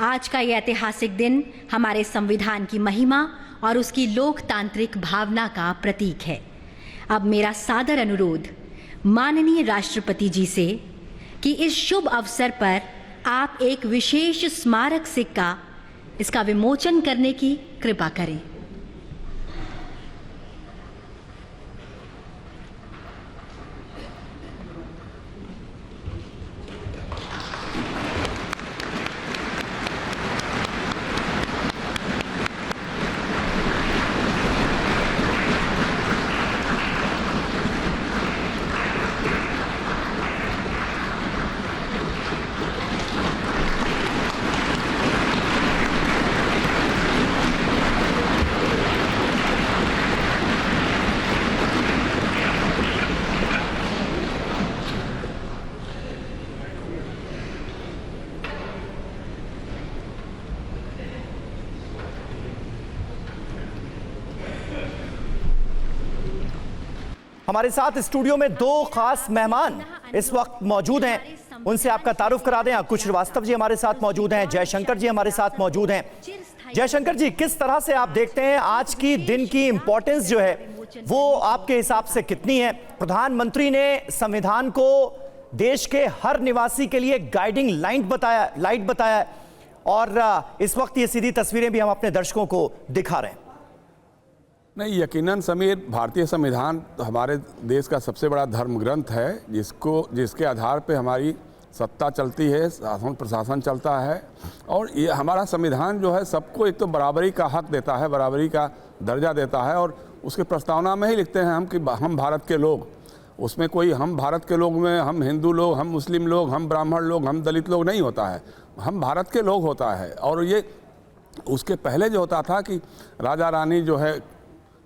आज का ये ऐतिहासिक दिन हमारे संविधान की महिमा और उसकी लोकतांत्रिक भावना का प्रतीक है। अब मेरा सादर अनुरोध माननीय राष्ट्रपति जी से कि इस शुभ अवसर पर आप एक विशेष स्मारक सिक्का इसका विमोचन करने की कृपा करें। हमारे साथ स्टूडियो में दो खास मेहमान इस वक्त मौजूद हैं, उनसे आपका तारुफ करा दें। अंकुश श्रीवास्तव जी हमारे साथ मौजूद हैं, जयशंकर जी हमारे साथ मौजूद हैं। जयशंकर जी, किस तरह से आप देखते हैं आज की दिन की इंपॉर्टेंस जो है वो आपके हिसाब से कितनी है? प्रधानमंत्री ने संविधान को देश के हर निवासी के लिए गाइडिंग लाइट बताया है और इस वक्त ये सीधी तस्वीरें भी हम अपने दर्शकों को दिखा रहे हैं। नहीं, यकीनन समीर, भारतीय संविधान हमारे देश का सबसे बड़ा धर्म ग्रंथ है जिसके आधार पे हमारी सत्ता चलती है, शासन प्रशासन चलता है। और ये हमारा संविधान जो है सबको एक तो बराबरी का हक देता है, बराबरी का दर्जा देता है। और उसके प्रस्तावना में ही लिखते हैं हम कि हम भारत के लोग, उसमें कोई हम भारत के लोग में हम हिंदू लोग, हम मुस्लिम लोग, हम ब्राह्मण लोग, हम दलित लोग नहीं होता है, हम भारत के लोग होता है। और ये उसके पहले जो होता था कि राजा रानी जो है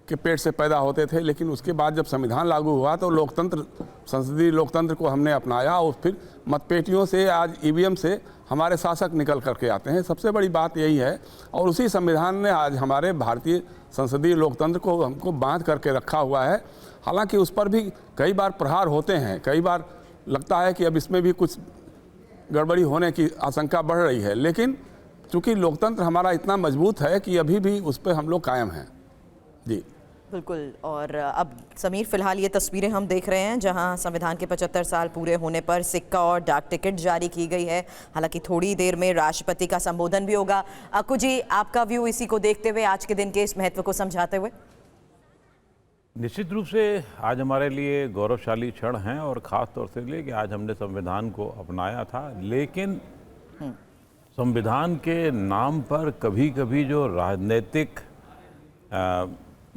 के पेट से पैदा होते थे, लेकिन उसके बाद जब संविधान लागू हुआ तो लोकतंत्र, संसदीय लोकतंत्र को हमने अपनाया और फिर मतपेटियों से, आज ईवीएम से हमारे शासक निकल करके आते हैं। सबसे बड़ी बात यही है। और उसी संविधान ने आज हमारे भारतीय संसदीय लोकतंत्र को हमको बांध करके रखा हुआ है। हालांकि उस पर भी कई बार प्रहार होते हैं, कई बार लगता है कि अब इसमें भी कुछ गड़बड़ी होने की आशंका बढ़ रही है, लेकिन चूँकि लोकतंत्र हमारा इतना मजबूत है कि अभी भी उस पर हम लोग कायम हैं। जी बिल्कुल। और अब समीर, फिलहाल ये तस्वीरें हम देख रहे हैं जहां संविधान के 75 साल पूरे होने पर सिक्का और डाक टिकट जारी की गई है। हालांकि थोड़ी देर में राष्ट्रपति का संबोधन भी होगा। अक्कू जी, आपका व्यू इसी को देखते हुए, आज के दिन के इस महत्व को समझाते हुए? निश्चित रूप से आज हमारे लिए गौरवशाली क्षण हैं और ख़ास तौर से लिए कि आज हमने संविधान को अपनाया था। लेकिन संविधान के नाम पर कभी कभी जो राजनीतिक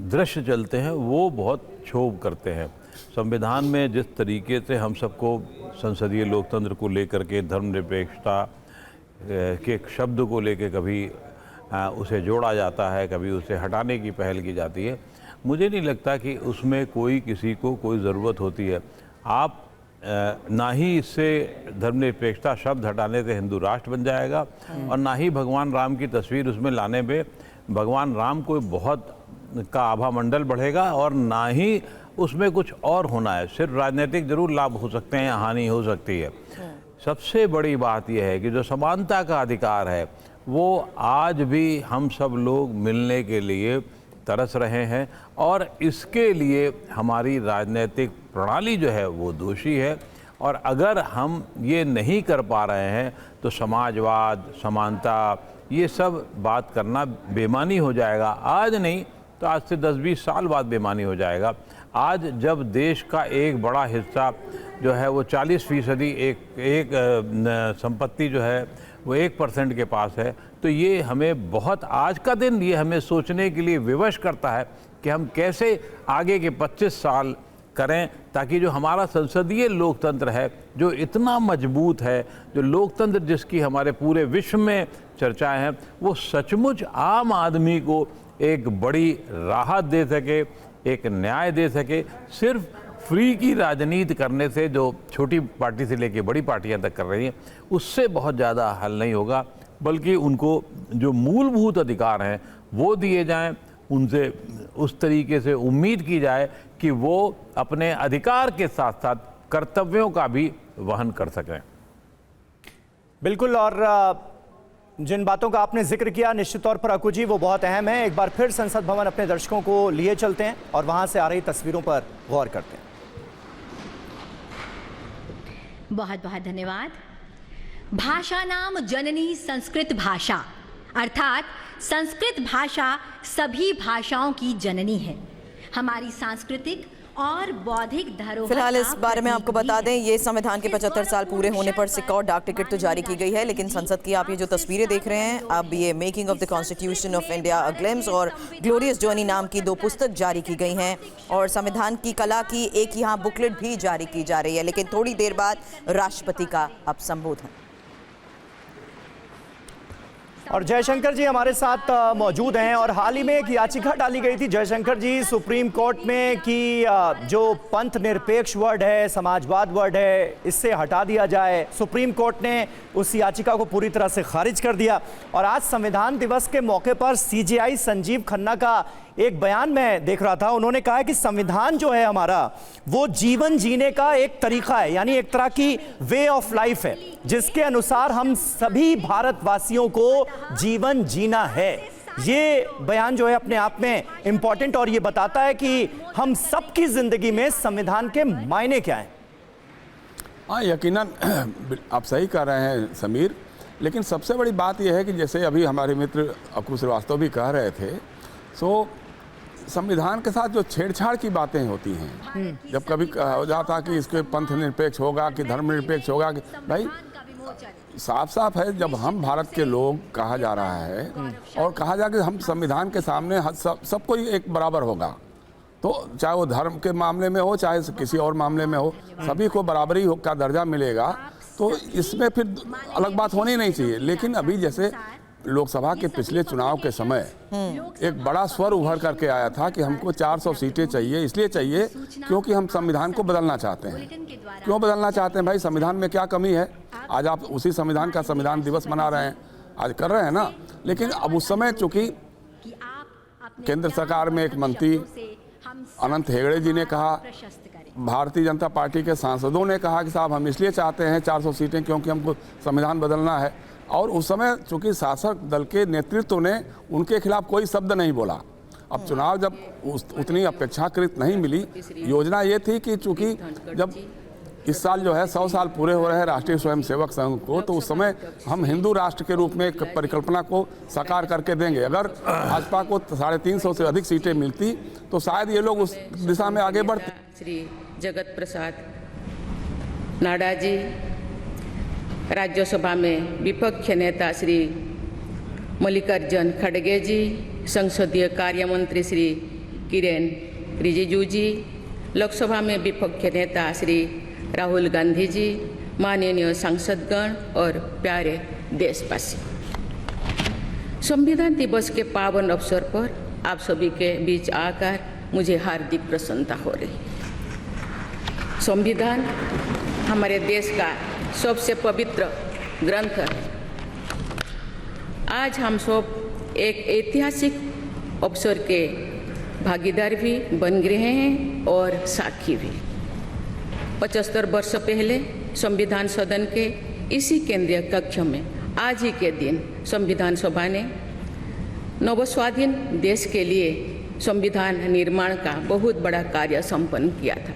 दृश्य चलते हैं वो बहुत क्षोभ करते हैं। संविधान में जिस तरीके से हम सबको संसदीय लोकतंत्र को लेकर के, धर्मनिरपेक्षता के शब्द को लेकर कभी उसे जोड़ा जाता है, कभी उसे हटाने की पहल की जाती है। मुझे नहीं लगता कि उसमें किसी को कोई ज़रूरत होती है। आप ना ही इससे धर्मनिरपेक्षता शब्द हटाने से हिंदू राष्ट्र बन जाएगा और ना ही भगवान राम की तस्वीर उसमें लाने पे भगवान राम को बहुत का आभा मंडल बढ़ेगा और ना ही उसमें कुछ और होना है। सिर्फ राजनीतिक जरूर लाभ हो सकते हैं, हानि हो सकती है। सबसे बड़ी बात यह है कि जो समानता का अधिकार है वो आज भी हम सब लोग मिलने के लिए तरस रहे हैं और इसके लिए हमारी राजनीतिक प्रणाली जो है वो दोषी है। और अगर हम ये नहीं कर पा रहे हैं तो समाजवाद, समानता, ये सब बात करना बेमानी हो जाएगा। आज नहीं तो आज से 10-20 साल बाद बेमानी हो जाएगा। आज जब देश का एक बड़ा हिस्सा जो है वो 40% एक संपत्ति जो है वो 1% के पास है, तो ये हमें बहुत, आज का दिन ये हमें सोचने के लिए विवश करता है कि हम कैसे आगे के 25 साल करें ताकि जो हमारा संसदीय लोकतंत्र है जो इतना मजबूत है, जो लोकतंत्र जिसकी हमारे पूरे विश्व में चर्चाएं हैं, वो सचमुच आम आदमी को एक बड़ी राहत दे सके, एक न्याय दे सके। सिर्फ फ्री की राजनीति करने से, जो छोटी पार्टी से लेके बड़ी पार्टियां तक कर रही हैं, उससे बहुत ज़्यादा हल नहीं होगा। बल्कि उनको जो मूलभूत अधिकार हैं वो दिए जाएं, उनसे उस तरीके से उम्मीद की जाए कि वो अपने अधिकार के साथ साथ कर्तव्यों का भी वहन कर सकें। बिल्कुल। और जिन बातों का आपने जिक्र किया निश्चित तौर पर अक्कू जी वो बहुत अहम है। एक बार फिर संसद भवन अपने दर्शकों को लिए चलते हैं और वहां से आ रही तस्वीरों पर गौर करते हैं। बहुत बहुत धन्यवाद। भाषा नाम जननी संस्कृत भाषा, अर्थात संस्कृत भाषा सभी भाषाओं की जननी है। हमारी सांस्कृतिक और बौद्धिक धरोहर। फिलहाल इस बारे में आपको बता दें, ये संविधान के 75 साल पूरे होने पर सिक्का और डाक टिकट तो जारी की गई है, लेकिन संसद की आप ये जो तस्वीरें देख रहे हैं, अब ये making of the constitution of India a glimpse और ग्लोरियस जर्नी नाम की 2 पुस्तक जारी की गई हैं और संविधान की कला की एक यहाँ बुकलेट भी जारी की जा रही है। लेकिन थोड़ी देर बाद राष्ट्रपति का अब संबोधन। और जयशंकर जी हमारे साथ मौजूद हैं और हाल ही में एक याचिका डाली गई थी जयशंकर जी सुप्रीम कोर्ट में कि जो पंथ निरपेक्ष वर्ड है, समाजवाद वर्ड है, इससे हटा दिया जाए। सुप्रीम कोर्ट ने उस याचिका को पूरी तरह से खारिज कर दिया और आज संविधान दिवस के मौके पर सीजेआई संजीव खन्ना का एक बयान मैं देख रहा था। उन्होंने कहा है कि संविधान जो है हमारा वो जीवन जीने का एक तरीका है, यानी एक तरह की वे ऑफ लाइफ है जिसके अनुसार हम सभी भारतवासियों को जीवन जीना है। ये बयान जो है अपने आप में इंपॉर्टेंट और ये बताता है कि हम सबकी जिंदगी में संविधान के मायने क्या हैं। हाँ, यकीनन आप सही कह रहे हैं समीर, लेकिन सबसे बड़ी बात यह है कि जैसे अभी हमारे मित्र अक्कू श्रीवास्तव भी कह रहे थे, सो संविधान के साथ जो छेड़छाड़ की बातें होती हैं, जब कभी हो जाता कि इसके पंथ निरपेक्ष होगा कि धर्म निरपेक्ष होगा, कि भाई साफ साफ है जब हम भारत के लोग कहा जा रहा है और कहा जा कि हम संविधान के सामने सब कोई एक बराबर होगा, तो चाहे वो धर्म के मामले में हो चाहे किसी और मामले में हो, सभी को बराबरी का दर्जा मिलेगा, तो इसमें फिर अलग बात होनी नहीं चाहिए। लेकिन अभी जैसे लोकसभा के पिछले चुनाव के समय एक बड़ा स्वर उभर करके आया था कि हमको 400 सीटें चाहिए, इसलिए चाहिए क्योंकि हम संविधान को बदलना चाहते हैं। क्यों बदलना चाहते हैं भाई? संविधान में क्या कमी है? आज आप उसी संविधान का संविधान दिवस मना रहे हैं, आज कर रहे हैं ना। लेकिन अब उस समय चूंकि केंद्र सरकार में एक मंत्री अनंत हेगड़े जी ने कहा, भारतीय जनता पार्टी के सांसदों ने कहा कि साहब हम इसलिए चाहते हैं 400 सीटें क्योंकि हमको संविधान बदलना है, और उस समय चूंकि शासक दल के नेतृत्व ने उनके खिलाफ कोई शब्द नहीं बोला। अब चुनाव जब उतनी अपेक्षाकृत नहीं मिली, योजना ये थी कि चूंकि जब इस साल जो है 100 साल पूरे हो रहे हैं राष्ट्रीय स्वयंसेवक संघ को, तो उस समय हम हिंदू राष्ट्र के रूप में एक परिकल्पना को साकार करके देंगे। अगर भाजपा को 350 से अधिक सीटें मिलती तो शायद ये लोग उस दिशा में आगे बढ़ते। श्री जगत प्रसाद नाडा जी, राज्यसभा में विपक्ष नेता श्री मल्लिकार्जुन खड़गे जी, संसदीय कार्य मंत्री श्री किरेन रिजिजू जी, लोकसभा में विपक्ष नेता श्री राहुल गांधी जी, माननीय सांसदगण और प्यारे देशवासी, संविधान दिवस के पावन अवसर पर आप सभी के बीच आकर मुझे हार्दिक प्रसन्नता हो रही। संविधान हमारे देश का सबसे पवित्र ग्रंथ है। आज हम सब एक ऐतिहासिक अवसर के भागीदार भी बन गए हैं और साक्षी भी। 75 वर्ष पहले संविधान सदन के इसी केंद्रीय कक्ष में आज ही के दिन संविधान सभा ने नवस्वाधीन देश के लिए संविधान निर्माण का बहुत बड़ा कार्य संपन्न किया था।